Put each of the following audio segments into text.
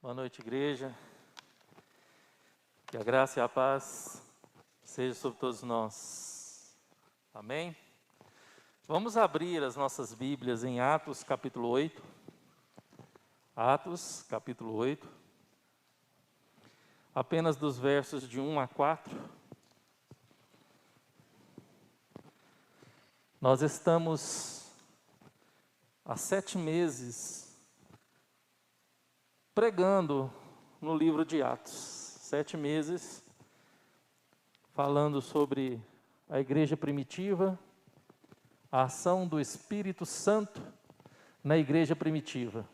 Boa noite, igreja. Que a graça e a paz seja sobre todos nós. Amém? Vamos abrir as nossas Bíblias em Atos, capítulo 8. Atos, capítulo 8. Apenas dos versos de 1 a 4. Nós estamos há 7 meses pregando no livro de Atos. 7 meses falando sobre a igreja primitiva, a ação do Espírito Santo na igreja primitiva.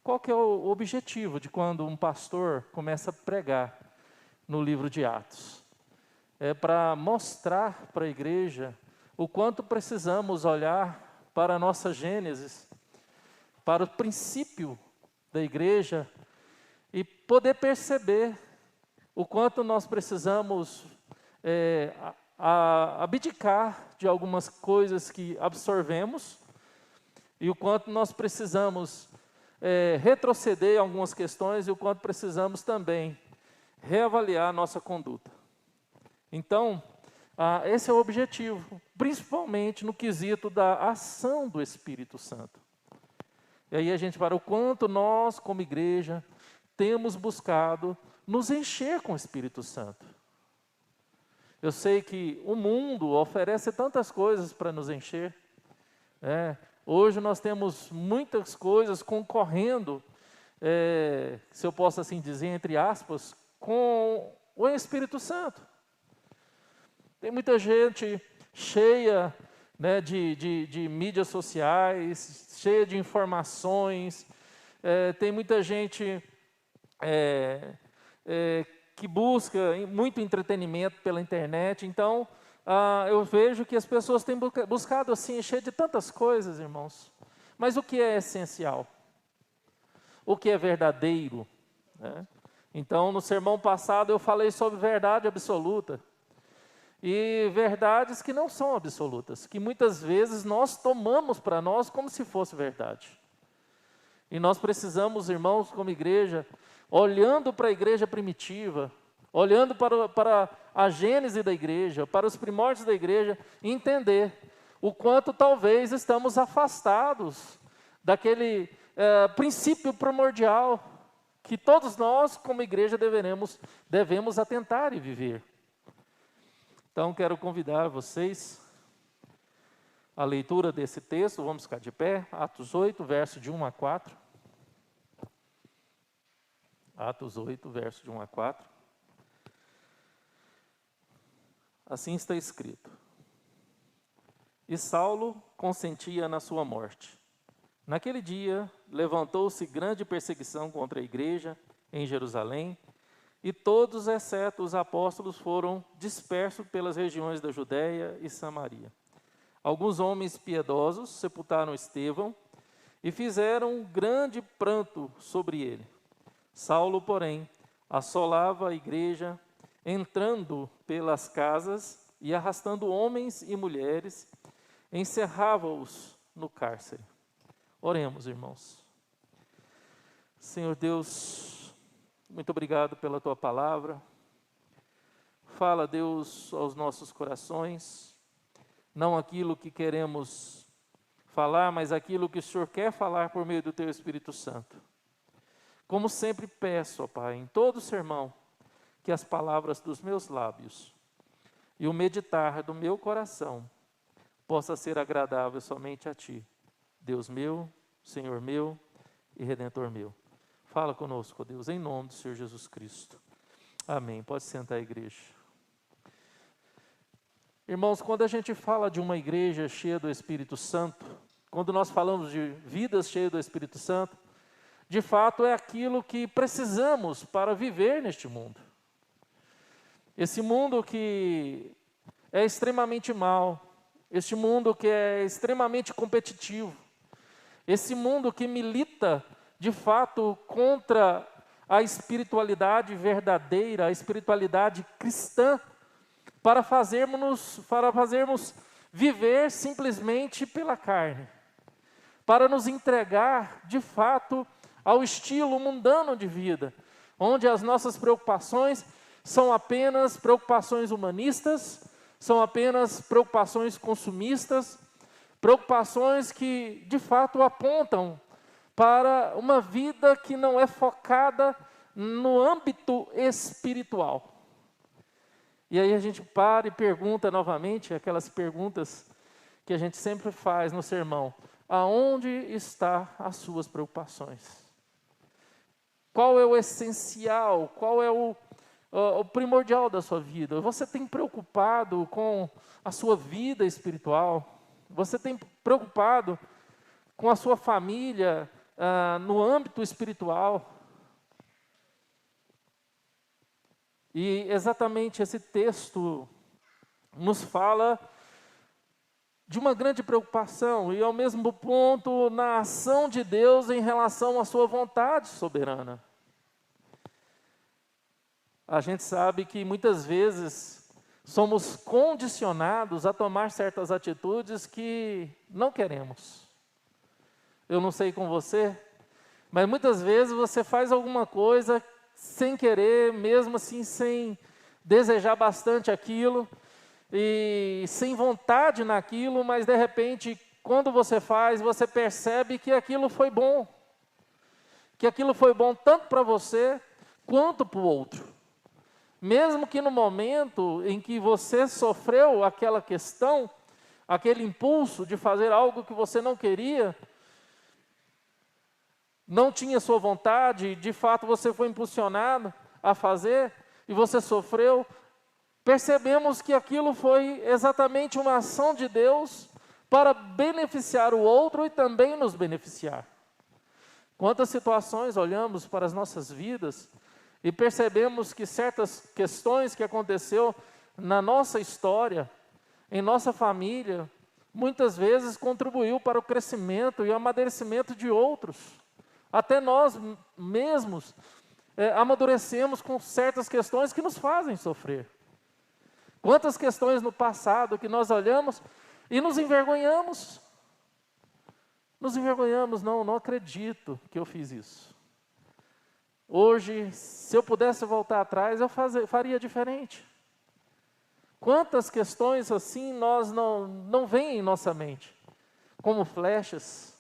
Qual que é o objetivo de quando um pastor começa a pregar no livro de Atos? É para mostrar para a igreja o quanto precisamos olhar para a nossa Gênesis, para o princípio da igreja e poder perceber o quanto nós precisamos abdicar de algumas coisas que absorvemos e o quanto nós precisamos retroceder em algumas questões e o quanto precisamos também reavaliar a nossa conduta. Então, esse é o objetivo, principalmente no quesito da ação do Espírito Santo. E aí a gente para o quanto nós, como igreja, temos buscado nos encher com o Espírito Santo. Eu sei que o mundo oferece tantas coisas para nos encher. Hoje nós temos muitas coisas concorrendo, se eu posso assim dizer, entre aspas, com o Espírito Santo. Tem muita gente cheia de mídias sociais, cheia de informações, tem muita gente que busca muito entretenimento pela internet. Então, eu vejo que as pessoas têm buscado assim, cheio de tantas coisas, irmãos. Mas o que é essencial? O que é verdadeiro? Então, no sermão passado eu falei sobre verdade absoluta. E verdades que não são absolutas, que muitas vezes nós tomamos para nós como se fosse verdade. E nós precisamos, irmãos, como igreja, olhando para a igreja primitiva, olhando para a gênese da igreja, para os primórdios da igreja, entender o quanto talvez estamos afastados daquele princípio primordial que todos nós, como igreja, devemos atentar e viver. Então, quero convidar vocês à leitura desse texto. Vamos ficar de pé. Atos 8, verso de 1 a 4. Atos 8, verso de 1 a 4. Assim está escrito: E Saulo consentia na sua morte. Naquele dia, levantou-se grande perseguição contra a igreja em Jerusalém, e todos, exceto os apóstolos, foram dispersos pelas regiões da Judéia e Samaria. Alguns homens piedosos sepultaram Estevão e fizeram um grande pranto sobre ele. Saulo, porém, assolava a igreja, entrando pelas casas e arrastando homens e mulheres, encerrava-os no cárcere. Oremos, irmãos. Senhor Deus, muito obrigado pela Tua palavra. Fala, Deus, aos nossos corações, não aquilo que queremos falar, mas aquilo que o Senhor quer falar por meio do Teu Espírito Santo. Como sempre peço, ó Pai, em todo sermão, que as palavras dos meus lábios e o meditar do meu coração possa ser agradável somente a Ti, Deus meu, Senhor meu e Redentor meu. Fala conosco, Deus, em nome do Senhor Jesus Cristo. Amém. Pode sentar, igreja. Irmãos, quando a gente fala de uma igreja cheia do Espírito Santo, quando nós falamos de vidas cheias do Espírito Santo, de fato é aquilo que precisamos para viver neste mundo. Esse mundo que é extremamente mau, este mundo que é extremamente competitivo, esse mundo que milita de fato contra a espiritualidade verdadeira, a espiritualidade cristã, para fazermos viver simplesmente pela carne, para nos entregar de fato ao estilo mundano de vida, onde as nossas preocupações são apenas preocupações humanistas, são apenas preocupações consumistas, preocupações que de fato apontam para uma vida que não é focada no âmbito espiritual. E aí a gente para e pergunta novamente, aquelas perguntas que a gente sempre faz no sermão: aonde estão as suas preocupações? Qual é o essencial? Qual é o primordial da sua vida? Você tem preocupado com a sua vida espiritual? Você tem preocupado com a sua família no âmbito espiritual? E exatamente esse texto nos fala de uma grande preocupação e ao mesmo ponto na ação de Deus em relação à sua vontade soberana. A gente sabe que muitas vezes somos condicionados a tomar certas atitudes que não queremos. Eu não sei com você, mas muitas vezes você faz alguma coisa sem querer, mesmo assim sem desejar bastante aquilo, e sem vontade naquilo, mas de repente, quando você faz, você percebe que aquilo foi bom. Que aquilo foi bom tanto para você, quanto para o outro. Mesmo que no momento em que você sofreu aquela questão, aquele impulso de fazer algo que você não queria, não tinha sua vontade, de fato você foi impulsionado a fazer, e você sofreu, percebemos que aquilo foi exatamente uma ação de Deus para beneficiar o outro e também nos beneficiar. Quantas situações olhamos para as nossas vidas e percebemos que certas questões que aconteceu na nossa história, em nossa família, muitas vezes contribuiu para o crescimento e o amadurecimento de outros. Até nós mesmos amadurecemos com certas questões que nos fazem sofrer. Quantas questões no passado que nós olhamos e nos envergonhamos. Nos envergonhamos, não acredito que eu fiz isso. Hoje, se eu pudesse voltar atrás, eu faria diferente. Quantas questões assim nós não vêm em nossa mente, como flechas,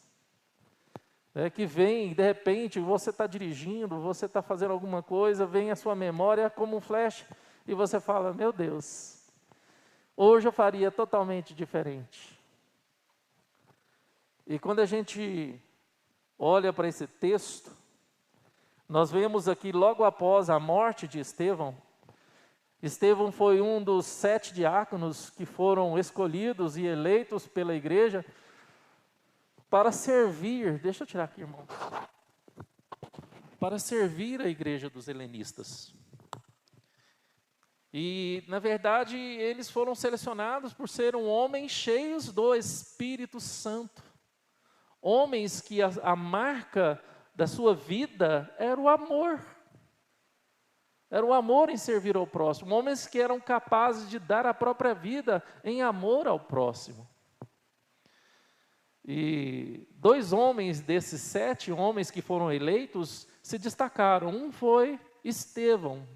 que vem, de repente, você está dirigindo, você está fazendo alguma coisa, vem à sua memória como um flash, e você fala: meu Deus, hoje eu faria totalmente diferente. E quando a gente olha para esse texto, nós vemos aqui logo após a morte de Estevão, Estevão foi um dos 7 diáconos que foram escolhidos e eleitos pela igreja para servir, deixa eu tirar aqui, irmão, para servir a igreja dos helenistas. E, na verdade, eles foram selecionados por ser homens cheios do Espírito Santo. Homens que a marca da sua vida era o amor. Era o amor em servir ao próximo. Homens que eram capazes de dar a própria vida em amor ao próximo. E 2 homens desses 7 homens que foram eleitos se destacaram. Um foi Estevão.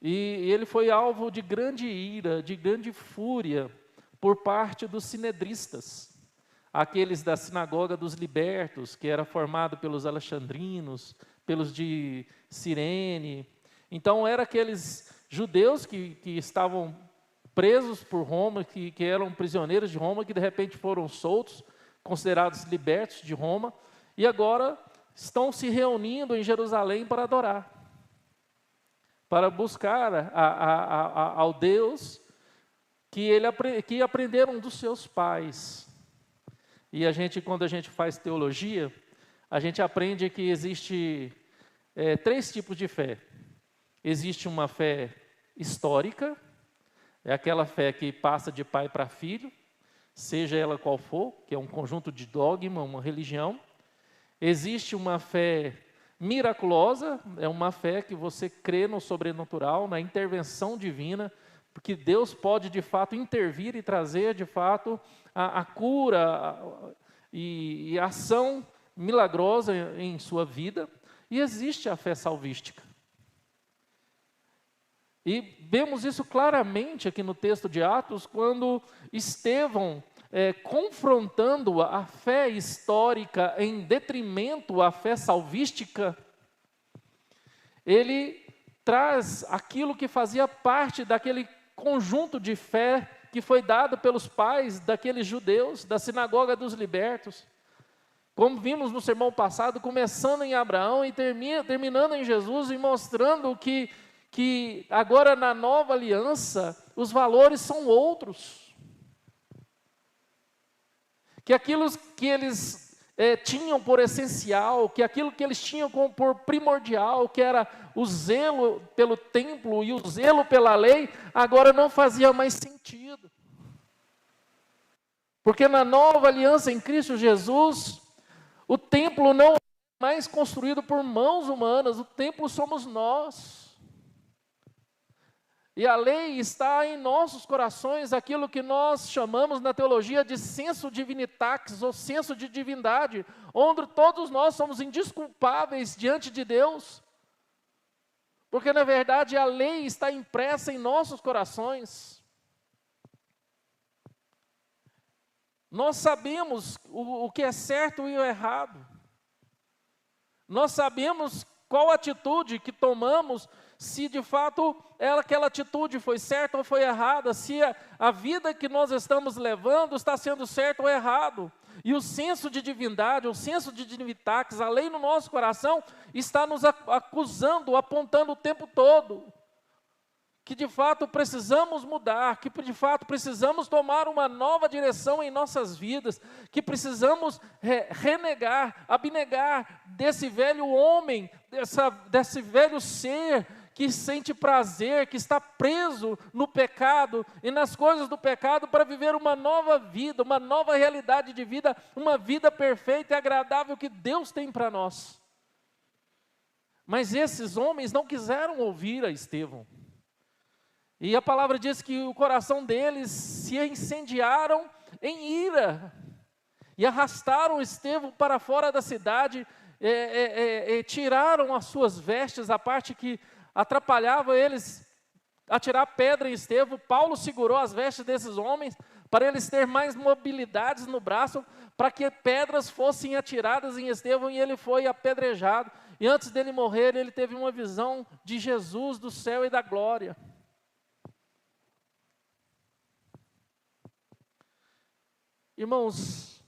E ele foi alvo de grande ira, de grande fúria, por parte dos sinedristas, aqueles da sinagoga dos libertos, que era formado pelos alexandrinos, pelos de Cirene. Então, eram aqueles judeus que estavam presos por Roma, que eram prisioneiros de Roma, que de repente foram soltos, considerados libertos de Roma, e agora estão se reunindo em Jerusalém para adorar, para buscar ao Deus que aprenderam dos seus pais. E quando a gente faz teologia, a gente aprende que existe 3 tipos de fé. Existe uma fé histórica, é aquela fé que passa de pai para filho, seja ela qual for, que é um conjunto de dogma, uma religião. Existe uma fé miraculosa, é uma fé que você crê no sobrenatural, na intervenção divina, porque Deus pode de fato intervir e trazer de fato a cura e a ação milagrosa em sua vida, e existe a fé salvística. E vemos isso claramente aqui no texto de Atos, quando Estevão, confrontando a fé histórica em detrimento à fé salvística, ele traz aquilo que fazia parte daquele conjunto de fé que foi dado pelos pais daqueles judeus, da sinagoga dos libertos. Como vimos no sermão passado, começando em Abraão e terminando em Jesus, e mostrando que agora na nova aliança, os valores são outros. Que aquilo que eles tinham por essencial, que aquilo que eles tinham por primordial, que era o zelo pelo templo e o zelo pela lei, agora não fazia mais sentido. Porque na nova aliança em Cristo Jesus, o templo não é mais construído por mãos humanas, o templo somos nós. E a lei está em nossos corações, aquilo que nós chamamos na teologia de senso divinitatis, ou senso de divindade, onde todos nós somos indesculpáveis diante de Deus. Porque na verdade a lei está impressa em nossos corações. Nós sabemos o que é certo e o errado. Nós sabemos qual atitude que tomamos, se de fato aquela atitude foi certa ou foi errada, se a vida que nós estamos levando está sendo certa ou errado. E o senso de divindade, o senso de divinditatis, a lei no nosso coração, está nos acusando, apontando o tempo todo, que de fato precisamos mudar, que de fato precisamos tomar uma nova direção em nossas vidas, que precisamos renegar, abnegar desse velho homem, desse velho ser que sente prazer, que está preso no pecado e nas coisas do pecado, para viver uma nova vida, uma nova realidade de vida, uma vida perfeita e agradável que Deus tem para nós. Mas esses homens não quiseram ouvir a Estevão. E a palavra diz que o coração deles se incendiaram em ira, e arrastaram Estevão para fora da cidade, tiraram as suas vestes, a parte que atrapalhava eles a tirar pedra em Estevão. Paulo segurou as vestes desses homens, para eles terem mais mobilidades no braço, para que pedras fossem atiradas em Estevão, e ele foi apedrejado. E antes dele morrer, ele teve uma visão de Jesus, do céu e da glória. Irmãos,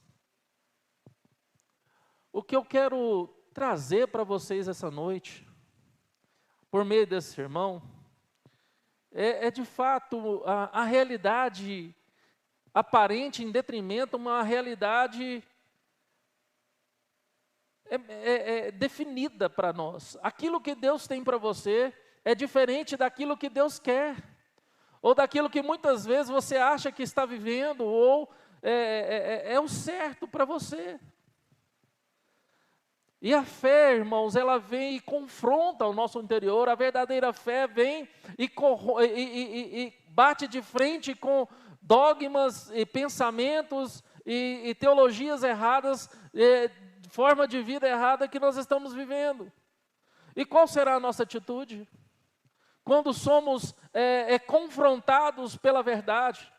o que eu quero trazer para vocês essa noite, por meio desse sermão, é de fato a realidade aparente em detrimento, uma realidade definida para nós. Aquilo que Deus tem para você é diferente daquilo que Deus quer, ou daquilo que muitas vezes você acha que está vivendo, ou é o certo para você. E a fé, irmãos, ela vem e confronta o nosso interior. A verdadeira fé vem e bate de frente com dogmas e pensamentos e teologias erradas, forma de vida errada que nós estamos vivendo. E qual será a nossa atitude? Quando somos confrontados pela verdade,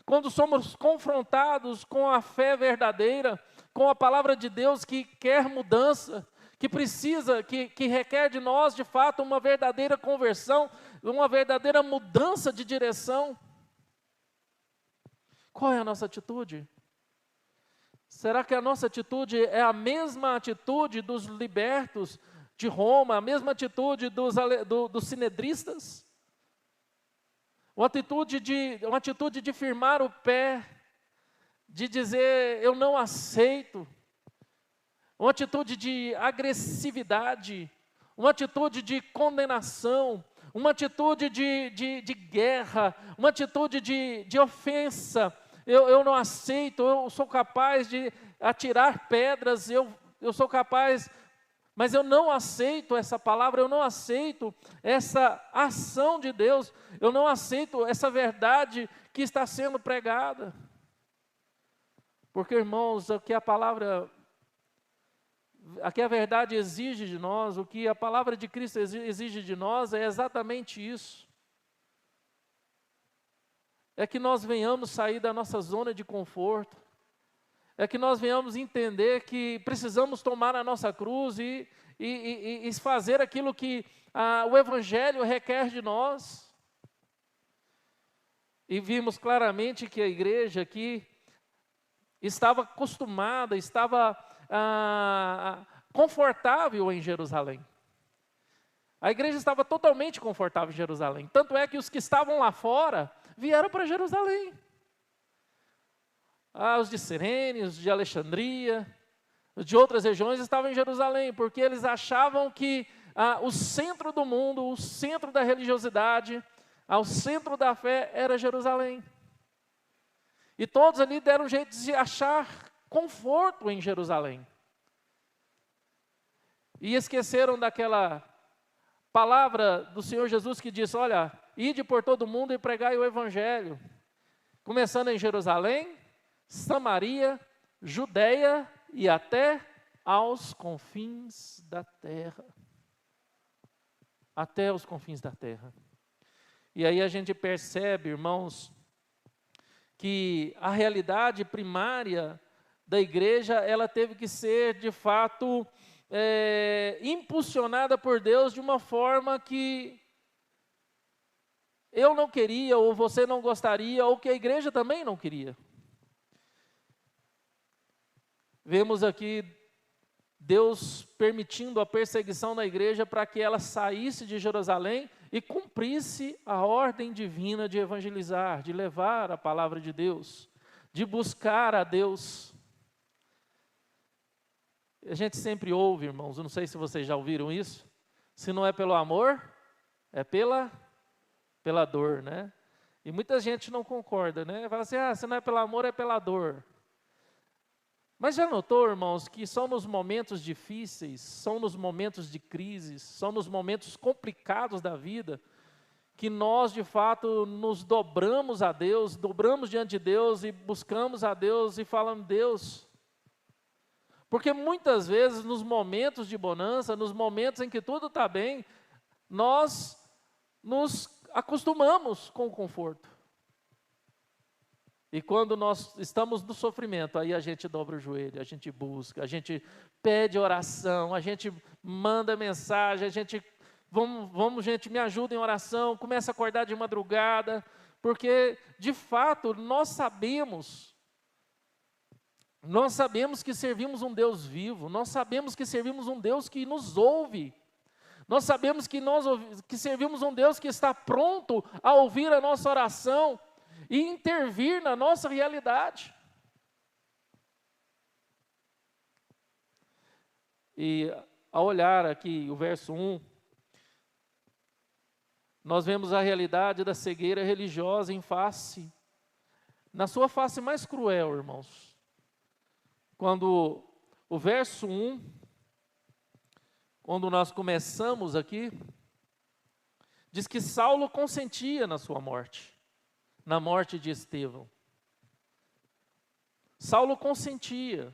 quando somos confrontados com a fé verdadeira, com a palavra de Deus que quer mudança, que precisa, que requer de nós, de fato, uma verdadeira conversão, uma verdadeira mudança de direção. Qual é a nossa atitude? Será que a nossa atitude é a mesma atitude dos libertos de Roma, a mesma atitude dos sinedristas? Uma atitude de firmar o pé, de dizer, eu não aceito. Uma atitude de agressividade, uma atitude de condenação, uma atitude de guerra, uma atitude de ofensa. Eu não aceito, eu sou capaz de atirar pedras, eu sou capaz, mas eu não aceito essa palavra, eu não aceito essa ação de Deus, eu não aceito essa verdade que está sendo pregada. Porque, irmãos, o que a palavra aqui a verdade exige de nós, o que a palavra de Cristo exige de nós é exatamente isso. É que nós venhamos sair da nossa zona de conforto, é que nós venhamos entender que precisamos tomar a nossa cruz e fazer aquilo que o Evangelho requer de nós. E vimos claramente que a igreja aqui estava acostumada, estava confortável em Jerusalém. A igreja estava totalmente confortável em Jerusalém. Tanto é que os que estavam lá fora vieram para Jerusalém. Os de Cirene, os de Alexandria, os de outras regiões estavam em Jerusalém, porque eles achavam que o centro do mundo, o centro da religiosidade, o centro da fé era Jerusalém. E todos ali deram um jeito de se achar conforto em Jerusalém. E esqueceram daquela palavra do Senhor Jesus que diz: olha, ide por todo mundo e pregai o Evangelho. Começando em Jerusalém, Samaria, Judeia e até aos confins da terra. Até os confins da terra. E aí a gente percebe, irmãos, que a realidade primária da igreja, ela teve que ser, de fato, impulsionada por Deus de uma forma que eu não queria, ou você não gostaria, ou que a igreja também não queria. Vemos aqui Deus permitindo a perseguição da igreja para que ela saísse de Jerusalém e cumprisse a ordem divina de evangelizar, de levar a palavra de Deus, de buscar a Deus. A gente sempre ouve, irmãos, eu não sei se vocês já ouviram isso, se não é pelo amor, é pela dor, né? E muita gente não concorda, né? Fala assim, se não é pelo amor, é pela dor. Mas já notou, irmãos, que são nos momentos difíceis, são nos momentos de crise, são nos momentos complicados da vida, que nós, de fato, nos dobramos a Deus, dobramos diante de Deus e buscamos a Deus e falamos: Deus. Porque muitas vezes, nos momentos de bonança, nos momentos em que tudo está bem, nós nos acostumamos com o conforto. E quando nós estamos no sofrimento, aí a gente dobra o joelho, a gente busca, a gente pede oração, a gente manda mensagem, a gente, vamos gente, me ajuda em oração, começa a acordar de madrugada, porque de fato nós sabemos que servimos um Deus vivo, nós sabemos que servimos um Deus que nos ouve, nós sabemos que servimos um Deus que está pronto a ouvir a nossa oração e intervir na nossa realidade. E ao olhar aqui o verso 1, nós vemos a realidade da cegueira religiosa na sua face mais cruel, irmãos. Quando o verso 1, quando nós começamos aqui, diz que Saulo consentia na sua morte. Na morte de Estevão. Saulo consentia.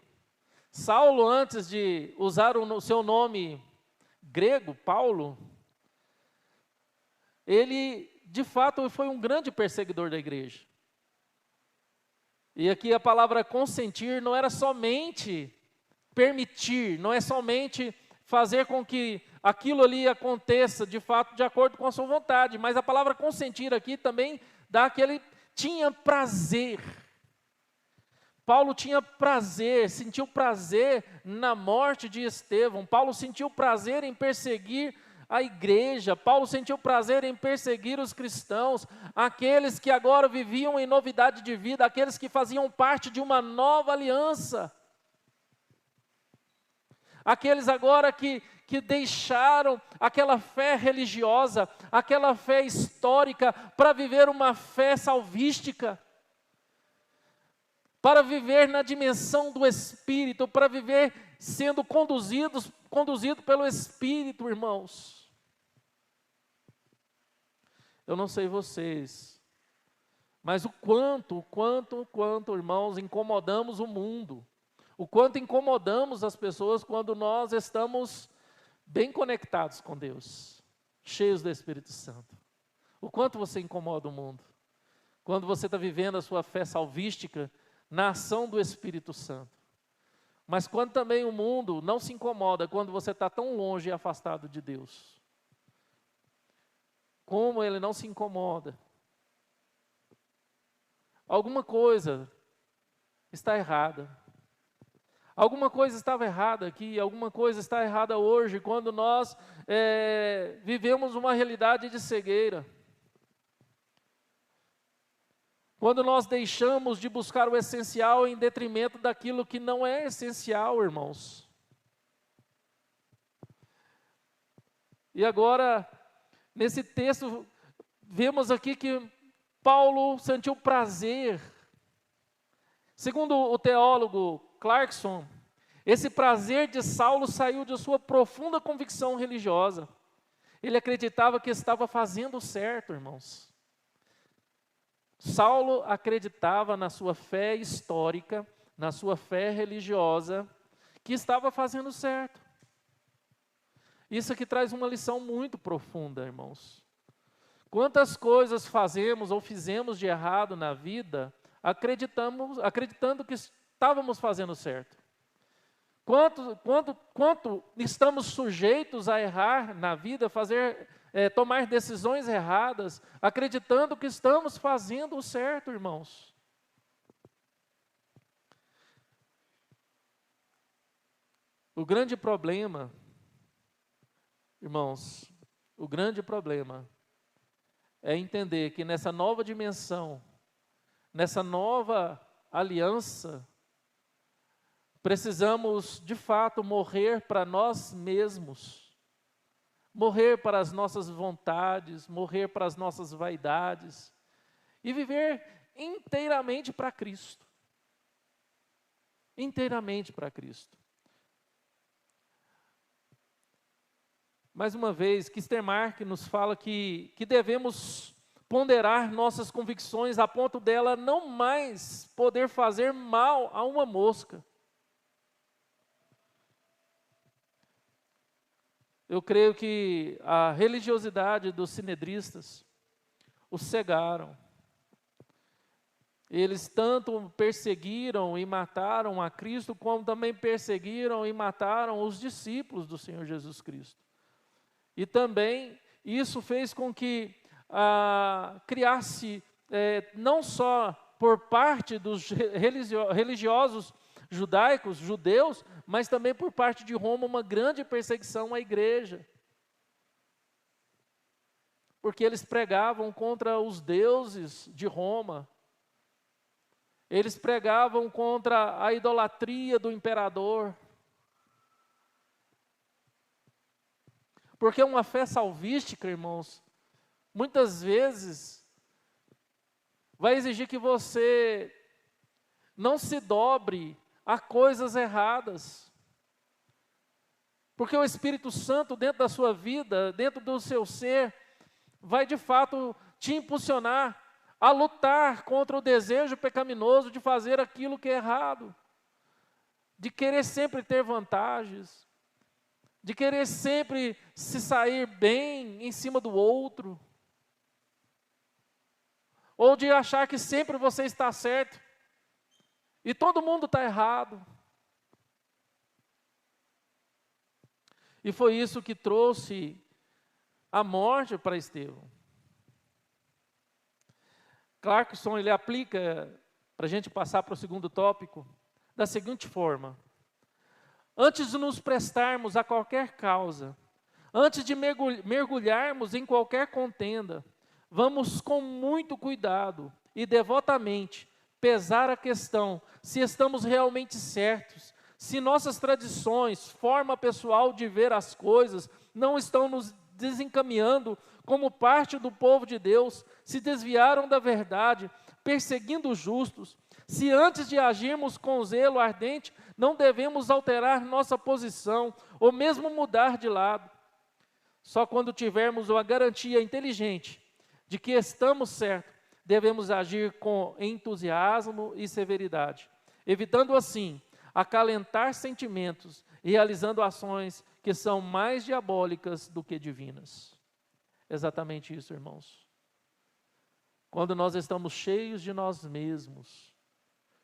Saulo, antes de usar o seu nome grego, Paulo, ele, de fato, foi um grande perseguidor da igreja. E aqui a palavra consentir não era somente permitir, não é somente fazer com que aquilo ali aconteça, de fato, de acordo com a sua vontade, mas a palavra consentir aqui também dá que ele tinha prazer. Paulo tinha prazer, sentiu prazer na morte de Estevão. Paulo sentiu prazer em perseguir a igreja. Paulo sentiu prazer em perseguir os cristãos, aqueles que agora viviam em novidade de vida, aqueles que faziam parte de uma nova aliança. Aqueles agora que deixaram aquela fé religiosa, aquela fé histórica, para viver uma fé salvística, para viver na dimensão do Espírito, para viver sendo conduzido pelo Espírito, irmãos. Eu não sei vocês, mas o quanto, irmãos, incomodamos o mundo, O quanto incomodamos as pessoas quando nós estamos bem conectados com Deus, cheios do Espírito Santo. O quanto você incomoda o mundo quando você está vivendo a sua fé salvística na ação do Espírito Santo. Mas quando também o mundo não se incomoda quando você está tão longe e afastado de Deus. Como ele não se incomoda. Alguma coisa está errada. Alguma coisa estava errada aqui, alguma coisa está errada hoje, quando nós vivemos uma realidade de cegueira. Quando nós deixamos de buscar o essencial em detrimento daquilo que não é essencial, irmãos. E agora, nesse texto, vemos aqui que Paulo sentiu prazer. Segundo o teólogo Clarkson, esse prazer de Saulo saiu de sua profunda convicção religiosa. Ele acreditava que estava fazendo certo, irmãos. Saulo acreditava na sua fé histórica, na sua fé religiosa, que estava fazendo certo. Isso aqui traz uma lição muito profunda, irmãos. Quantas coisas fazemos ou fizemos de errado na vida, acreditando que estávamos fazendo certo? Quanto estamos sujeitos a errar na vida, tomar decisões erradas, acreditando que estamos fazendo o certo, irmãos. O grande problema, irmãos, o grande problema é entender que nessa nova dimensão, nessa nova aliança, precisamos de fato morrer para nós mesmos. Morrer para as nossas vontades, morrer para as nossas vaidades e viver inteiramente para Cristo. Inteiramente para Cristo. Mais uma vez, Kistermark nos fala que devemos ponderar nossas convicções a ponto dela não mais poder fazer mal a uma mosca. Eu creio que a religiosidade dos sinedristas os cegaram. Eles tanto perseguiram e mataram a Cristo, como também perseguiram e mataram os discípulos do Senhor Jesus Cristo. E também isso fez com que criasse, não só por parte dos religiosos judeus, mas também por parte de Roma, uma grande perseguição à igreja. Porque eles pregavam contra os deuses de Roma. Eles pregavam contra a idolatria do imperador. Porque uma fé salvística, irmãos, muitas vezes vai exigir que você não se dobre a coisas erradas. Porque o Espírito Santo dentro da sua vida, dentro do seu ser, vai de fato te impulsionar a lutar contra o desejo pecaminoso de fazer aquilo que é errado, de querer sempre ter vantagens, de querer sempre se sair bem em cima do outro, ou de achar que sempre você está certo e todo mundo está errado. E foi isso que trouxe a morte para Estevão. Clarkson, ele aplica, para a gente passar para o segundo tópico, da seguinte forma: antes de nos prestarmos a qualquer causa, antes de mergulharmos em qualquer contenda, vamos com muito cuidado e devotamente pesar a questão se estamos realmente certos, se nossas tradições, forma pessoal de ver as coisas, não estão nos desencaminhando como parte do povo de Deus, se desviaram da verdade, perseguindo os justos, se antes de agirmos com zelo ardente, não devemos alterar nossa posição, ou mesmo mudar de lado. Só quando tivermos uma garantia inteligente de que estamos certos, devemos agir com entusiasmo e severidade, evitando assim acalentar sentimentos, realizando ações que são mais diabólicas do que divinas. Exatamente isso, irmãos. Quando nós estamos cheios de nós mesmos,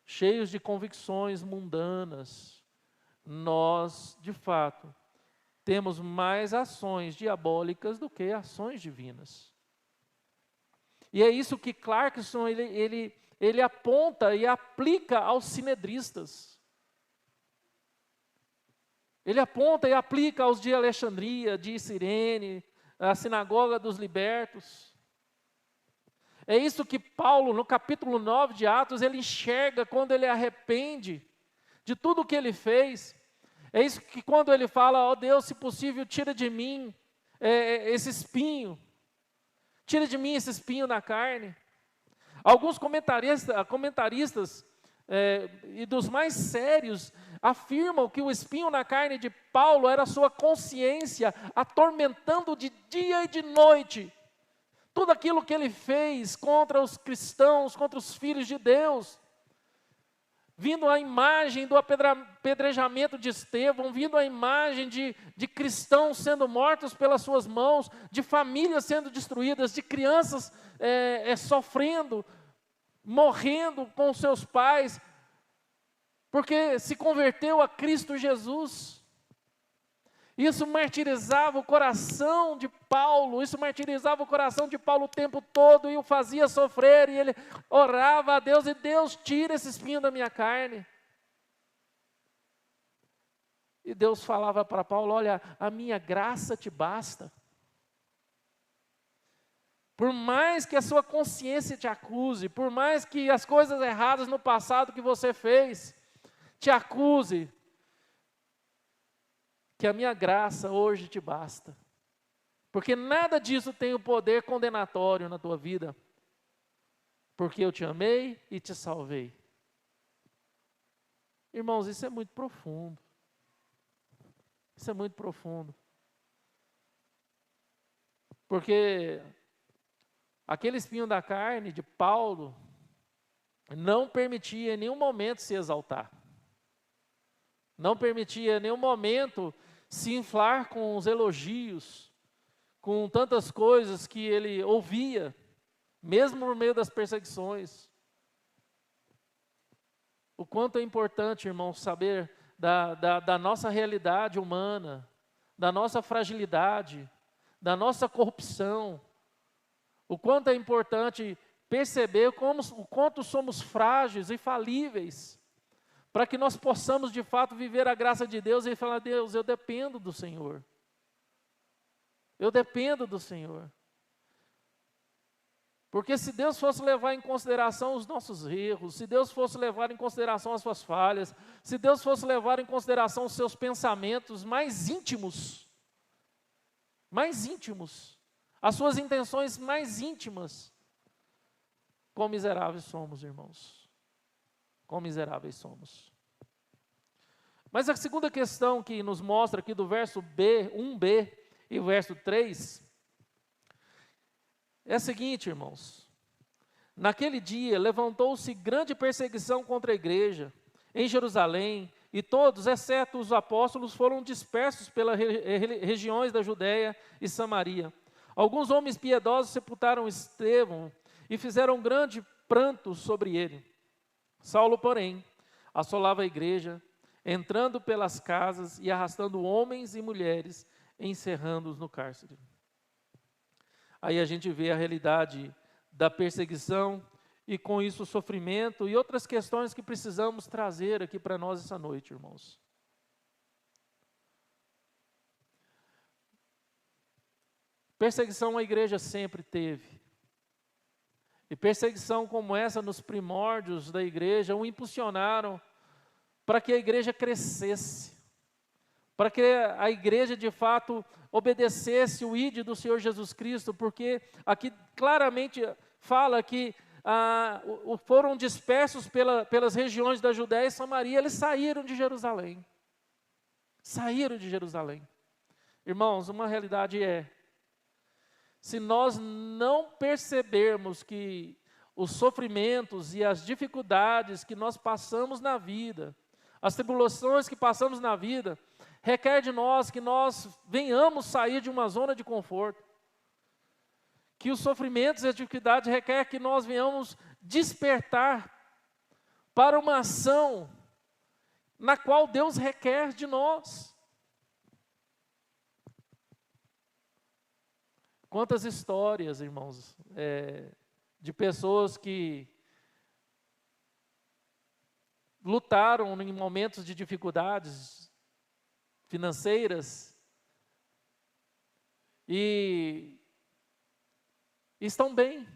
cheios de convicções mundanas, nós, de fato, temos mais ações diabólicas do que ações divinas. E é isso que Clarkson ele aponta e aplica aos sinedristas. Ele aponta e aplica aos de Alexandria, de Cirene, a sinagoga dos libertos. É isso que Paulo, no capítulo 9 de Atos, ele enxerga quando ele arrepende de tudo o que ele fez. É isso que quando ele fala, ó Deus, se possível, tira de mim esse espinho. Tira de mim esse espinho na carne. Alguns comentaristas e dos mais sérios afirmam que o espinho na carne de Paulo era a sua consciência atormentando de dia e de noite tudo aquilo que ele fez contra os cristãos, contra os filhos de Deus. Vindo a imagem do apedrejamento de Estevão, vindo a imagem de cristãos sendo mortos pelas suas mãos, de famílias sendo destruídas, de crianças sofrendo, morrendo com seus pais, porque se converteu a Cristo Jesus. Isso martirizava o coração de Paulo, o tempo todo e o fazia sofrer, e ele orava a Deus, e Deus, tira esse espinho da minha carne. E Deus falava para Paulo, olha, a minha graça te basta. Por mais que a sua consciência te acuse, por mais que as coisas erradas no passado que você fez te acuse, que a minha graça hoje te basta. Porque nada disso tem o poder condenatório na tua vida. Porque eu te amei e te salvei. Irmãos, isso é muito profundo. Isso é muito profundo. Porque aquele espinho da carne de Paulo não permitia em nenhum momento se exaltar. Não permitia em nenhum momento se inflar com os elogios, com tantas coisas que ele ouvia, mesmo no meio das perseguições. O quanto é importante, irmãos, saber da nossa realidade humana, da nossa fragilidade, da nossa corrupção. O quanto é importante perceber o quanto somos frágeis e falíveis, para que nós possamos de fato viver a graça de Deus e falar, Deus, eu dependo do Senhor. Eu dependo do Senhor. Porque se Deus fosse levar em consideração os nossos erros, se Deus fosse levar em consideração as suas falhas, se Deus fosse levar em consideração os seus pensamentos mais íntimos, as suas intenções mais íntimas, quão miseráveis somos, irmãos. Quão miseráveis somos. Mas a segunda questão que nos mostra aqui do verso 1b e o verso 3, é a seguinte, irmãos. Naquele dia levantou-se grande perseguição contra a igreja em Jerusalém, e todos, exceto os apóstolos, foram dispersos pelas regiões da Judéia e Samaria. Alguns homens piedosos sepultaram Estevão e fizeram grande pranto sobre ele. Saulo, porém, assolava a igreja, entrando pelas casas e arrastando homens e mulheres, encerrando-os no cárcere. Aí a gente vê a realidade da perseguição e com isso o sofrimento e outras questões que precisamos trazer aqui para nós essa noite, irmãos. Perseguição a igreja sempre teve. E perseguição como essa nos primórdios da igreja o impulsionaram para que a igreja crescesse, para que a igreja de fato obedecesse o ID do Senhor Jesus Cristo, porque aqui claramente fala que foram dispersos pelas regiões da Judéia e Samaria, eles saíram de Jerusalém. Saíram de Jerusalém. Irmãos, uma realidade se nós não percebermos que os sofrimentos e as dificuldades que nós passamos na vida, as tribulações que passamos na vida, requer de nós que nós venhamos sair de uma zona de conforto. Que os sofrimentos e as dificuldades requer que nós venhamos despertar para uma ação na qual Deus requer de nós. Quantas histórias, irmãos, de pessoas que lutaram em momentos de dificuldades financeiras e estão bem.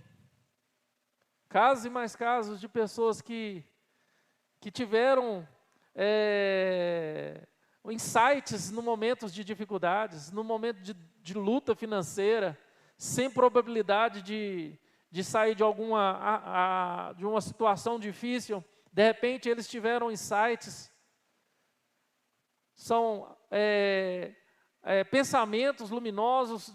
Casos e mais casos de pessoas que tiveram insights no momentos de dificuldades, no momento de luta financeira, sem probabilidade de sair de uma situação difícil. De repente eles tiveram insights, são pensamentos luminosos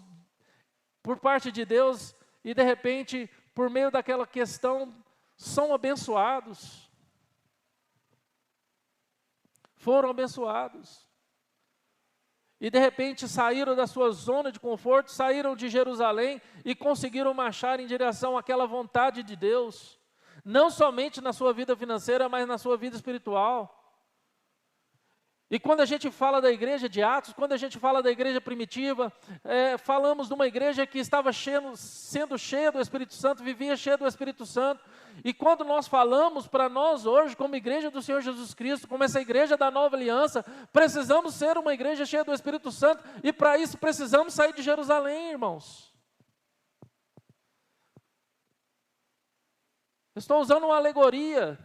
por parte de Deus, e de repente, por meio daquela questão, são abençoados. Foram abençoados. E de repente saíram da sua zona de conforto, saíram de Jerusalém e conseguiram marchar em direção àquela vontade de Deus. Não somente na sua vida financeira, mas na sua vida espiritual. E quando a gente fala da igreja de Atos, quando a gente fala da igreja primitiva, falamos de uma igreja que estava sendo cheia do Espírito Santo, vivia cheia do Espírito Santo. E quando nós falamos para nós hoje, como igreja do Senhor Jesus Cristo, como essa igreja da nova aliança, precisamos ser uma igreja cheia do Espírito Santo, e para isso precisamos sair de Jerusalém, irmãos. Estou usando uma alegoria,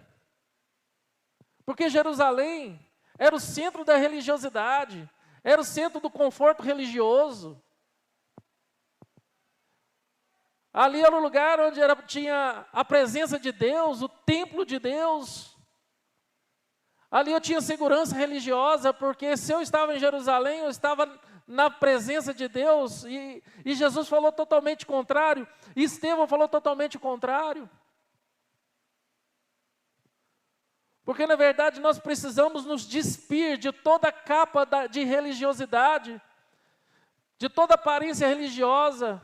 porque Jerusalém era o centro da religiosidade, era o centro do conforto religioso. Ali era o lugar onde tinha a presença de Deus, o templo de Deus. Ali eu tinha segurança religiosa, porque se eu estava em Jerusalém, eu estava na presença de Deus, e Jesus falou totalmente contrário, e Estevão falou totalmente contrário. Porque, na verdade, nós precisamos nos despir de toda capa de religiosidade, de toda aparência religiosa,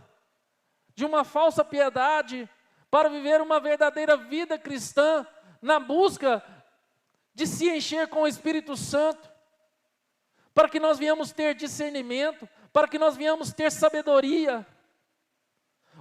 de uma falsa piedade, para viver uma verdadeira vida cristã, na busca de se encher com o Espírito Santo, para que nós venhamos ter discernimento, para que nós venhamos ter sabedoria.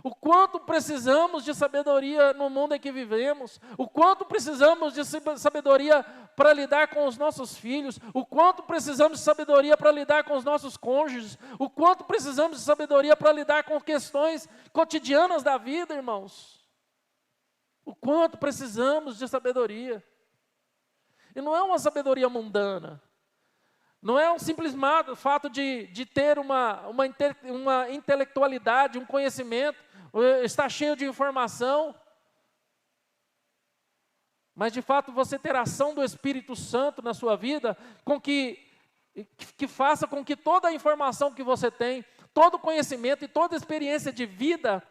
O quanto precisamos de sabedoria no mundo em que vivemos, o quanto precisamos de sabedoria para lidar com os nossos filhos, o quanto precisamos de sabedoria para lidar com os nossos cônjuges, o quanto precisamos de sabedoria para lidar com questões cotidianas da vida, irmãos. O quanto precisamos de sabedoria. E não é uma sabedoria mundana, não é um simples fato de ter uma intelectualidade, um conhecimento, estar cheio de informação, mas de fato você ter a ação do Espírito Santo na sua vida, que faça com que toda a informação que você tem, todo o conhecimento e toda a experiência de vida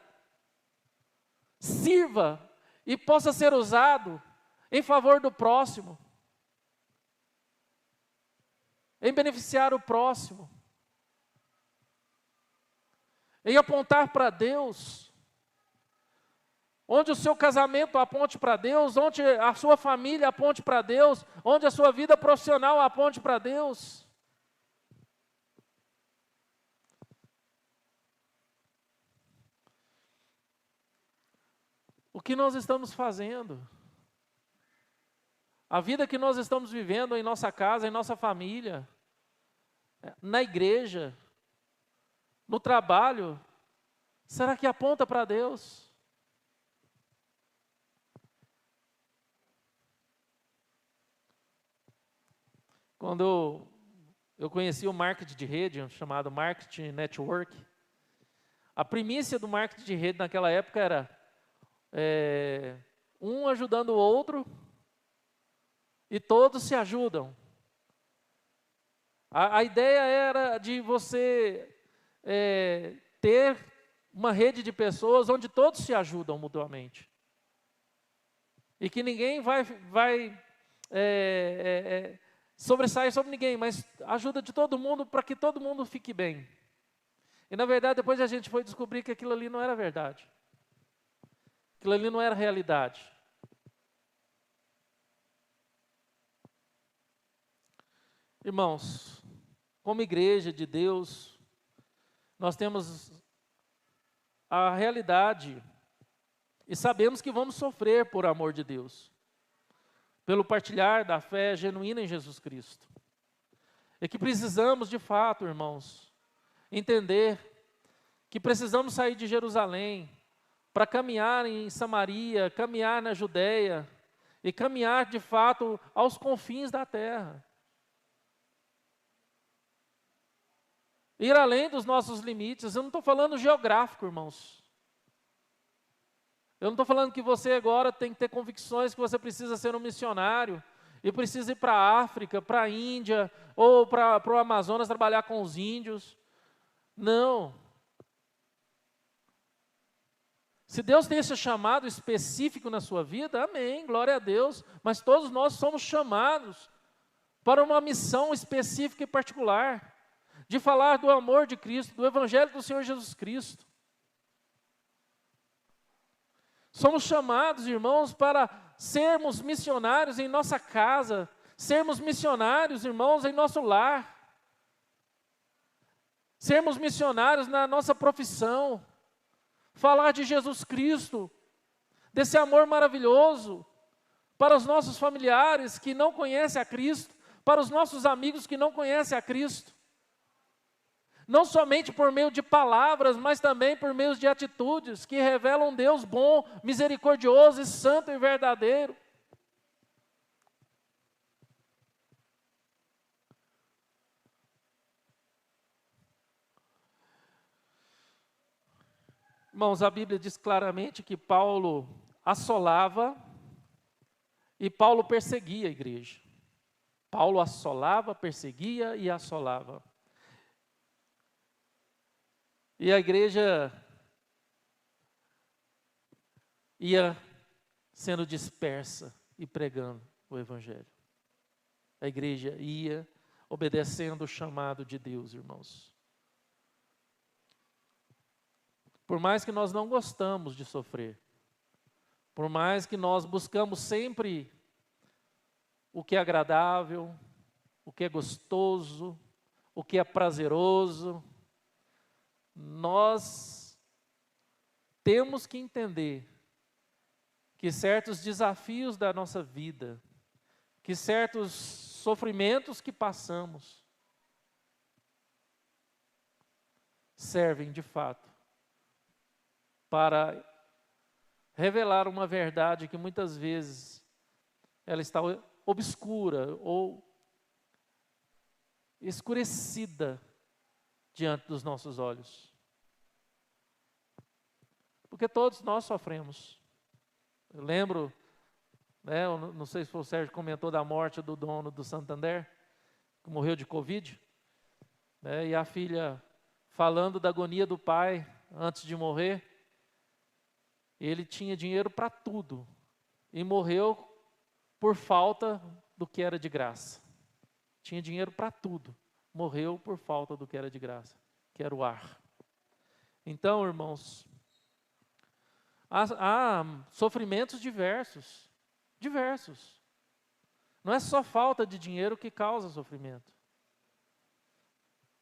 sirva e possa ser usado em favor do próximo, em beneficiar o próximo, em apontar para Deus, onde o seu casamento aponte para Deus, onde a sua família aponte para Deus, onde a sua vida profissional aponte para Deus. O que nós estamos fazendo? A vida que nós estamos vivendo em nossa casa, em nossa família, na igreja, no trabalho, será que aponta para Deus? Quando eu conheci o marketing de rede, chamado Marketing Network, a primícia do marketing de rede naquela época era um ajudando o outro, e todos se ajudam. A ideia era de você ter uma rede de pessoas onde todos se ajudam mutuamente. E que ninguém vai sobressair sobre ninguém, mas a ajuda de todo mundo para que todo mundo fique bem. E na verdade, depois a gente foi descobrir que aquilo ali não era verdade. Aquilo ali não era realidade. Irmãos, como igreja de Deus, nós temos a realidade e sabemos que vamos sofrer por amor de Deus, pelo partilhar da fé genuína em Jesus Cristo. E que precisamos, de fato, irmãos, entender que precisamos sair de Jerusalém para caminhar em Samaria, caminhar na Judéia e caminhar, de fato, aos confins da terra. Ir além dos nossos limites. Eu não estou falando geográfico, irmãos. Eu não estou falando que você agora tem que ter convicções que você precisa ser um missionário e precisa ir para a África, para a Índia ou para o Amazonas trabalhar com os índios. Não. Se Deus tem esse chamado específico na sua vida, amém, glória a Deus. Mas todos nós somos chamados para uma missão específica e particular, de falar do amor de Cristo, do Evangelho do Senhor Jesus Cristo. Somos chamados, irmãos, para sermos missionários em nossa casa, sermos missionários, irmãos, em nosso lar, sermos missionários na nossa profissão, falar de Jesus Cristo, desse amor maravilhoso, para os nossos familiares que não conhecem a Cristo, para os nossos amigos que não conhecem a Cristo. Não somente por meio de palavras, mas também por meio de atitudes que revelam um Deus bom, misericordioso e santo e verdadeiro. Irmãos, a Bíblia diz claramente que Paulo assolava e Paulo perseguia a igreja. Paulo assolava, perseguia e assolava. E a igreja ia sendo dispersa e pregando o Evangelho. A igreja ia obedecendo o chamado de Deus, irmãos. Por mais que nós não gostamos de sofrer, por mais que nós buscamos sempre o que é agradável, o que é gostoso, o que é prazeroso, nós temos que entender que certos desafios da nossa vida, que certos sofrimentos que passamos, servem de fato para revelar uma verdade que muitas vezes ela está obscura ou escurecida diante dos nossos olhos. Porque todos nós sofremos. Eu lembro, eu não sei se foi o Sérgio que comentou da morte do dono do Santander, que morreu de Covid, e a filha falando da agonia do pai antes de morrer. Ele tinha dinheiro para tudo e morreu por falta do que era de graça. Tinha dinheiro para tudo, morreu por falta do que era de graça, que era o ar. Então, irmãos, há sofrimentos diversos. Não é só falta de dinheiro que causa sofrimento.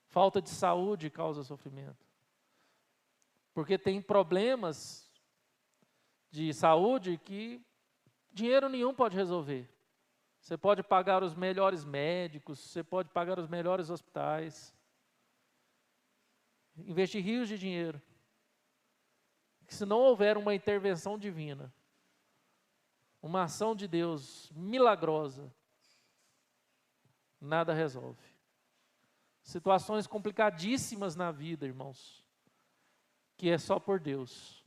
Falta de saúde causa sofrimento. Porque tem problemas de saúde que dinheiro nenhum pode resolver. Você pode pagar os melhores médicos, você pode pagar os melhores hospitais, investir rios de dinheiro. Se não houver uma intervenção divina, uma ação de Deus milagrosa, nada resolve. Situações complicadíssimas na vida, irmãos, que é só por Deus,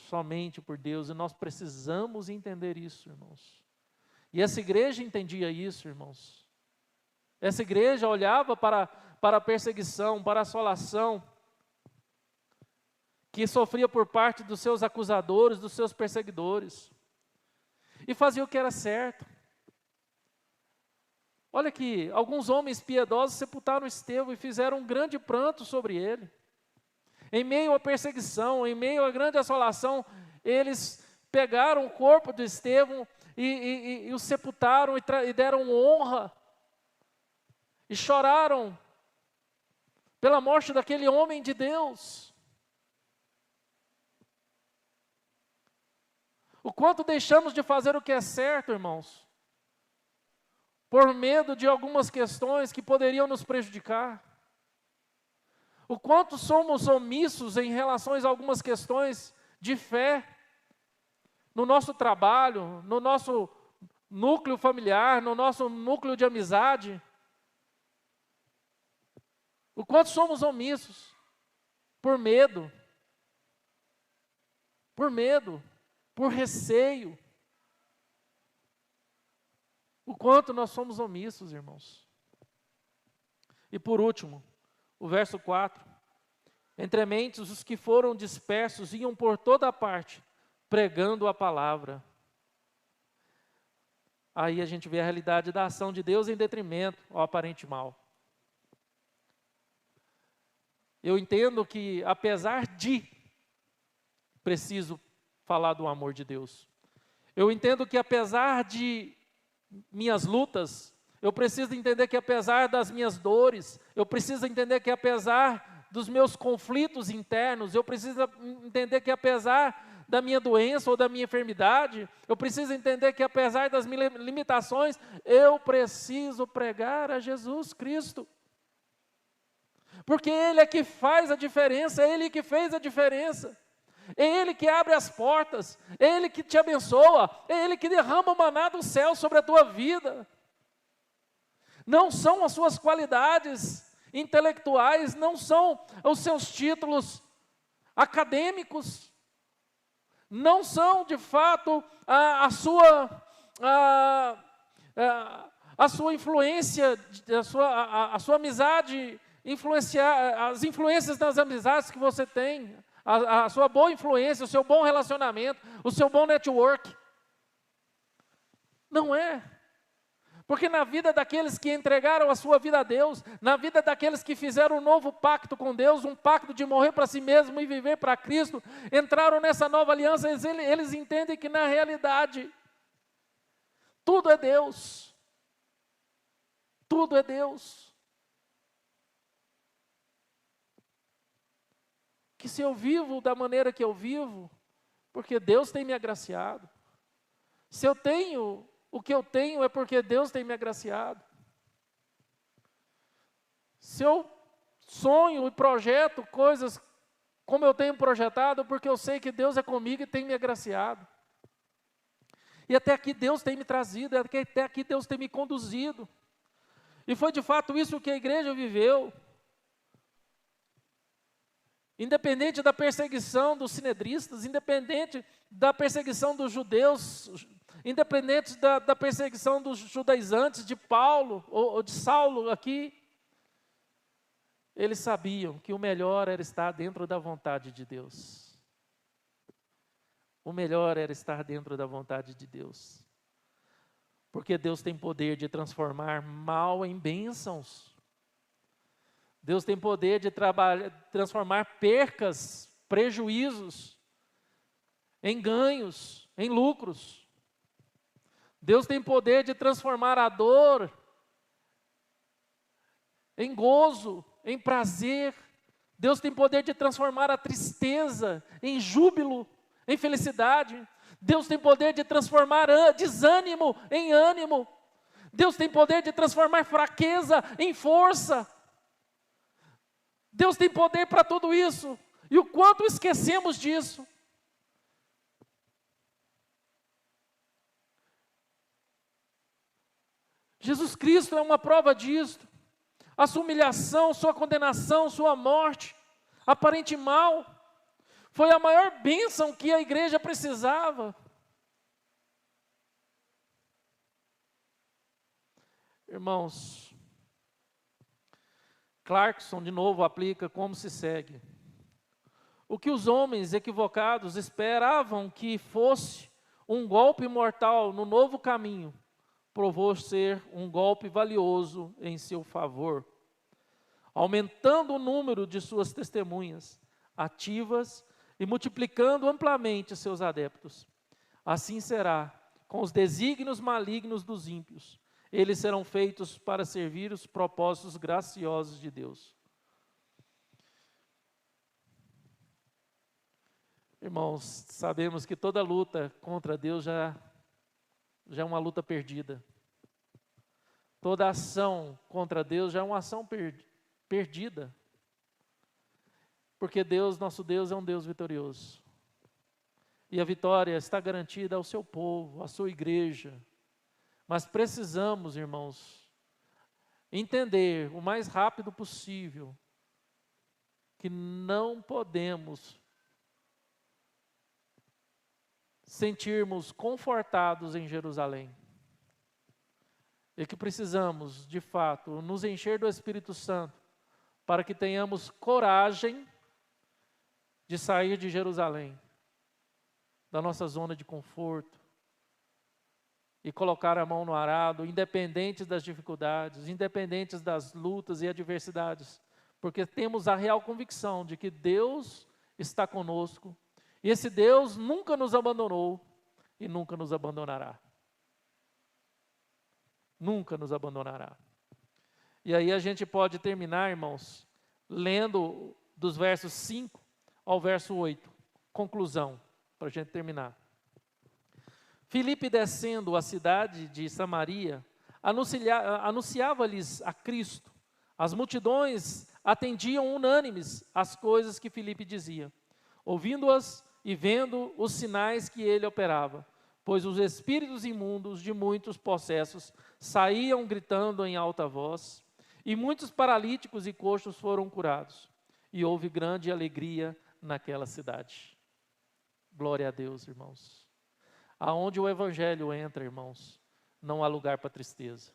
somente por Deus, e nós precisamos entender isso, irmãos. E essa igreja entendia isso, irmãos. Essa igreja olhava para a perseguição, para a assolação que sofria por parte dos seus acusadores, dos seus perseguidores, e fazia o que era certo. Olha aqui, alguns homens piedosos sepultaram Estevão e fizeram um grande pranto sobre ele. Em meio à perseguição, em meio à grande assolação, eles pegaram o corpo de Estevão e o sepultaram e deram honra. E choraram pela morte daquele homem de Deus. O quanto deixamos de fazer o que é certo, irmãos, por medo de algumas questões que poderiam nos prejudicar. O quanto somos omissos em relação a algumas questões de fé, no nosso trabalho, no nosso núcleo familiar, no nosso núcleo de amizade. O quanto somos omissos, por medo, por receio. O quanto nós somos omissos, irmãos. E por último, o verso 4. Entre mentes, os que foram dispersos iam por toda parte, pregando a palavra. Aí a gente vê a realidade da ação de Deus em detrimento ao aparente mal. Eu entendo que, apesar de, preciso falar do amor de Deus. Eu entendo que, apesar de minhas lutas, eu preciso entender que, apesar das minhas dores, eu preciso entender que, apesar dos meus conflitos internos, eu preciso entender que, apesar da minha doença ou da minha enfermidade, eu preciso entender que, apesar das minhas limitações, eu preciso pregar a Jesus Cristo. Porque Ele é que faz a diferença, é Ele que fez a diferença. É Ele que abre as portas, é Ele que te abençoa, é Ele que derrama o maná do céu sobre a tua vida. Não são as suas qualidades intelectuais, não são os seus títulos acadêmicos, não são de fato a sua influência, a sua amizade, influenciar, as influências das amizades que você tem, a sua boa influência, o seu bom relacionamento, o seu bom network. Não é. Porque na vida daqueles que entregaram a sua vida a Deus, na vida daqueles que fizeram um novo pacto com Deus, um pacto de morrer para si mesmo e viver para Cristo, entraram nessa nova aliança, eles entendem que na realidade, tudo é Deus. Tudo é Deus. Que se eu vivo da maneira que eu vivo, porque Deus tem me agraciado. Se eu tenho o que eu tenho, é porque Deus tem me agraciado. Se eu sonho e projeto coisas como eu tenho projetado, é porque eu sei que Deus é comigo e tem me agraciado. E até aqui Deus tem me trazido, até aqui Deus tem me conduzido. E foi de fato isso que a igreja viveu. Independente da perseguição dos sinedristas, independente da perseguição dos judeus, independente da perseguição dos judaizantes, de Paulo, ou de Saulo aqui, eles sabiam que o melhor era estar dentro da vontade de Deus. O melhor era estar dentro da vontade de Deus. Porque Deus tem poder de transformar mal em bênçãos. Deus tem poder de transformar percas, prejuízos, em ganhos, em lucros. Deus tem poder de transformar a dor em gozo, em prazer. Deus tem poder de transformar a tristeza em júbilo, em felicidade. Deus tem poder de transformar desânimo em ânimo. Deus tem poder de transformar fraqueza em força. Deus tem poder para tudo isso. E o quanto esquecemos disso. Jesus Cristo é uma prova disso. A sua humilhação, sua condenação, sua morte, aparente mal, foi a maior bênção que a igreja precisava. Irmãos, Clarkson, de novo, aplica como se segue. O que os homens equivocados esperavam que fosse um golpe mortal no novo caminho, provou ser um golpe valioso em seu favor, aumentando o número de suas testemunhas ativas e multiplicando amplamente seus adeptos. Assim será com os desígnios malignos dos ímpios. Eles serão feitos para servir os propósitos graciosos de Deus. Irmãos, sabemos que toda luta contra Deus já é uma luta perdida. Toda ação contra Deus já é uma ação perdida. Porque Deus, nosso Deus, é um Deus vitorioso. E a vitória está garantida ao seu povo, à sua igreja. Mas precisamos, irmãos, entender o mais rápido possível que não podemos sentirmos confortados em Jerusalém. E que precisamos, de fato, nos encher do Espírito Santo para que tenhamos coragem de sair de Jerusalém, da nossa zona de conforto, e colocar a mão no arado, independentes das dificuldades, independentes das lutas e adversidades, porque temos a real convicção de que Deus está conosco, e esse Deus nunca nos abandonou e nunca nos abandonará. Nunca nos abandonará. E aí a gente pode terminar, irmãos, lendo dos versos 5 ao verso 8, conclusão, para a gente terminar. Filipe, descendo a cidade de Samaria, anunciava-lhes a Cristo. As multidões atendiam unânimes às coisas que Filipe dizia, ouvindo-as e vendo os sinais que ele operava, pois os espíritos imundos de muitos possessos saíam gritando em alta voz, e muitos paralíticos e coxos foram curados, e houve grande alegria naquela cidade. Glória a Deus, irmãos. Aonde o Evangelho entra, irmãos, não há lugar para tristeza.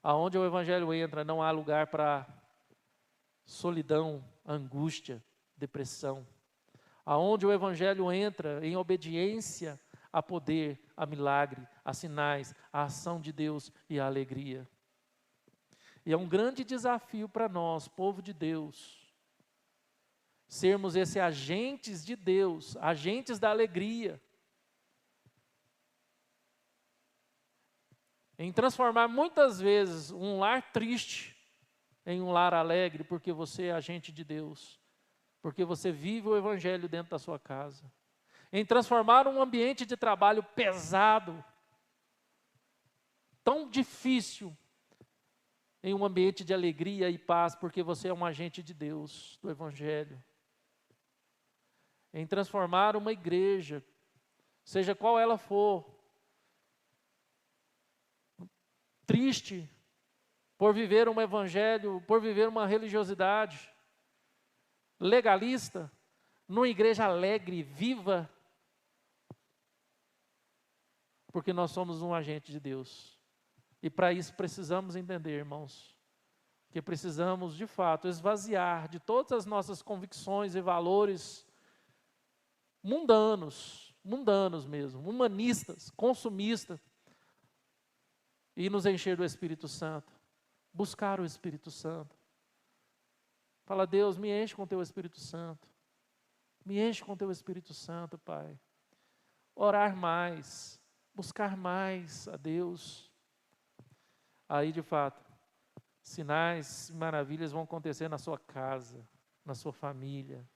Aonde o Evangelho entra, não há lugar para solidão, angústia, depressão. Aonde o Evangelho entra em obediência a poder, a milagre, a sinais, a ação de Deus e a alegria. E é um grande desafio para nós, povo de Deus, sermos esses agentes de Deus, agentes da alegria, em transformar muitas vezes um lar triste em um lar alegre, porque você é agente de Deus, porque você vive o Evangelho dentro da sua casa, em transformar um ambiente de trabalho pesado, tão difícil, em um ambiente de alegria e paz, porque você é um agente de Deus, do Evangelho, em transformar uma igreja, seja qual ela for, triste por viver um evangelho, por viver uma religiosidade legalista, numa igreja alegre, viva, porque nós somos um agente de Deus. E para isso precisamos entender, irmãos, que precisamos de fato esvaziar de todas as nossas convicções e valores mundanos mesmo, humanistas, consumistas, e nos encher do Espírito Santo, buscar o Espírito Santo. Fala, Deus, me enche com teu Espírito Santo, me enche com teu Espírito Santo, Pai. Orar mais, buscar mais a Deus. Aí, de fato, sinais e maravilhas vão acontecer na sua casa, na sua família.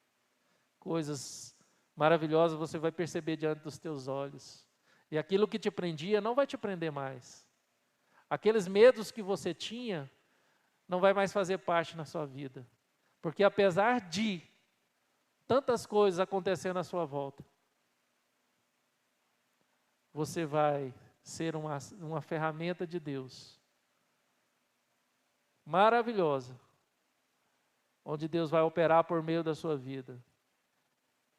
Coisas maravilhosas você vai perceber diante dos teus olhos. E aquilo que te prendia não vai te prender mais. Aqueles medos que você tinha, não vai mais fazer parte na sua vida. Porque apesar de tantas coisas acontecendo à sua volta, você vai ser uma ferramenta de Deus, maravilhosa, onde Deus vai operar por meio da sua vida.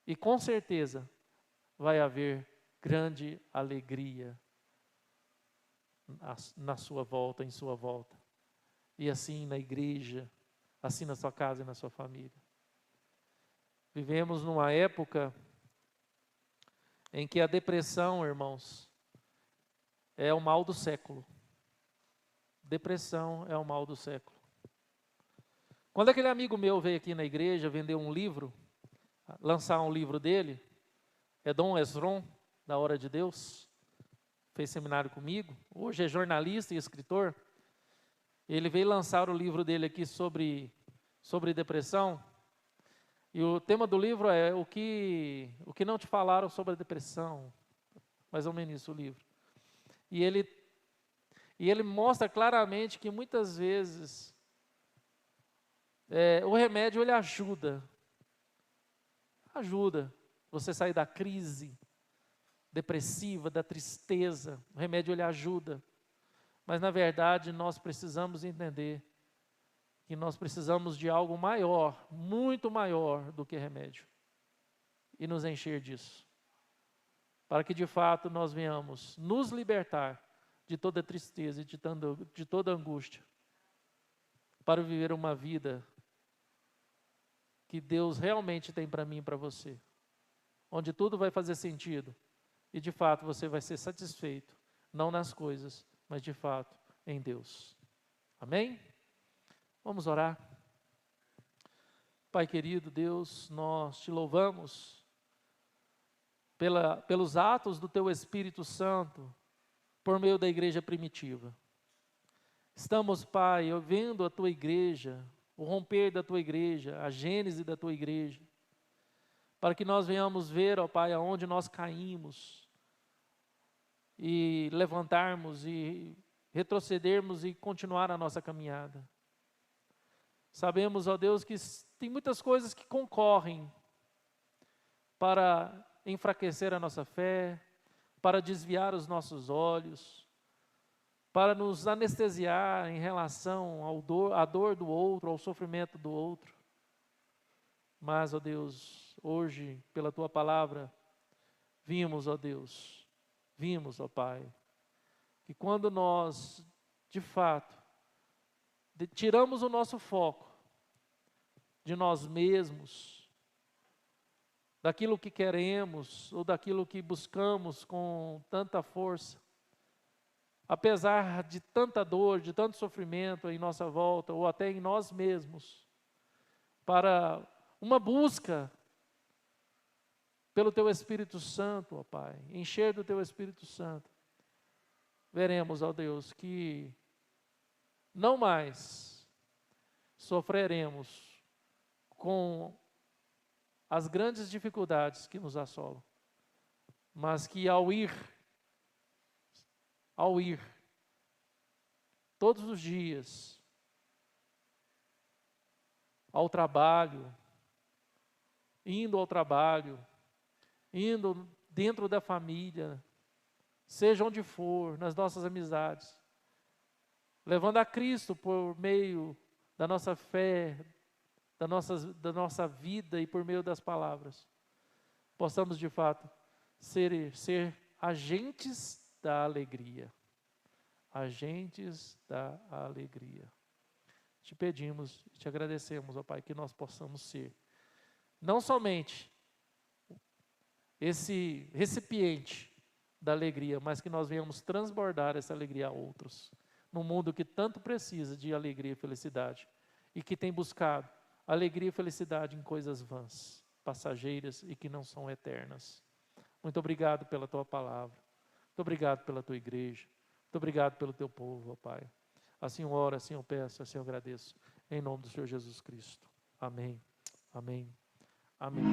E com certeza vai haver grande alegria na sua volta, em sua volta. E assim na igreja, assim na sua casa e na sua família. Vivemos numa época em que a depressão, irmãos, é o mal do século. Depressão é o mal do século. Quando aquele amigo meu veio aqui na igreja vender um livro, lançar um livro dele, é Dom Esron, da Hora de Deus, fez seminário comigo, hoje é jornalista e escritor. Ele veio lançar o livro dele aqui sobre depressão, e o tema do livro é o que não te falaram sobre a depressão, mais ou menos isso o livro. E ele mostra claramente que muitas vezes o remédio ele ajuda você sair da crise depressiva, da tristeza, o remédio ele ajuda, mas na verdade nós precisamos entender que nós precisamos de algo maior, muito maior do que remédio, e nos encher disso, para que de fato nós venhamos nos libertar de toda tristeza e de toda angústia, para viver uma vida que Deus realmente tem para mim e para você, onde tudo vai fazer sentido, e de fato você vai ser satisfeito, não nas coisas, mas de fato em Deus. Amém? Vamos orar. Pai querido, Deus, nós te louvamos pelos atos do Teu Espírito Santo, por meio da igreja primitiva. Estamos, Pai, vendo a Tua igreja, o romper da Tua igreja, a gênese da Tua igreja, para que nós venhamos ver, ó Pai, aonde nós caímos, e levantarmos, e retrocedermos, e continuar a nossa caminhada. Sabemos, ó Deus, que tem muitas coisas que concorrem para enfraquecer a nossa fé, para desviar os nossos olhos, para nos anestesiar em relação à dor do outro, ao sofrimento do outro. Mas, ó Deus, hoje, pela Tua palavra, vimos, ó Pai, que quando nós, de fato, tiramos o nosso foco de nós mesmos, daquilo que queremos ou daquilo que buscamos com tanta força, apesar de tanta dor, de tanto sofrimento em nossa volta ou até em nós mesmos, para uma busca pelo Teu Espírito Santo, ó Pai, encher do Teu Espírito Santo, veremos, ó Deus, que não mais sofreremos com as grandes dificuldades que nos assolam, mas que ao ir todos os dias ao trabalho, indo ao trabalho, indo dentro da família, seja onde for, nas nossas amizades, levando a Cristo por meio da nossa fé, da nossa vida e por meio das palavras, possamos de fato ser agentes da alegria. Agentes da alegria. Te pedimos e te agradecemos, ó Pai, que nós possamos ser não somente esse recipiente da alegria, mas que nós venhamos transbordar essa alegria a outros, num mundo que tanto precisa de alegria e felicidade, e que tem buscado alegria e felicidade em coisas vãs, passageiras e que não são eternas. Muito obrigado pela Tua palavra, muito obrigado pela Tua igreja, muito obrigado pelo Teu povo, ó Pai. Assim eu oro, assim eu peço, assim eu agradeço, em nome do Senhor Jesus Cristo. Amém, amém, amém.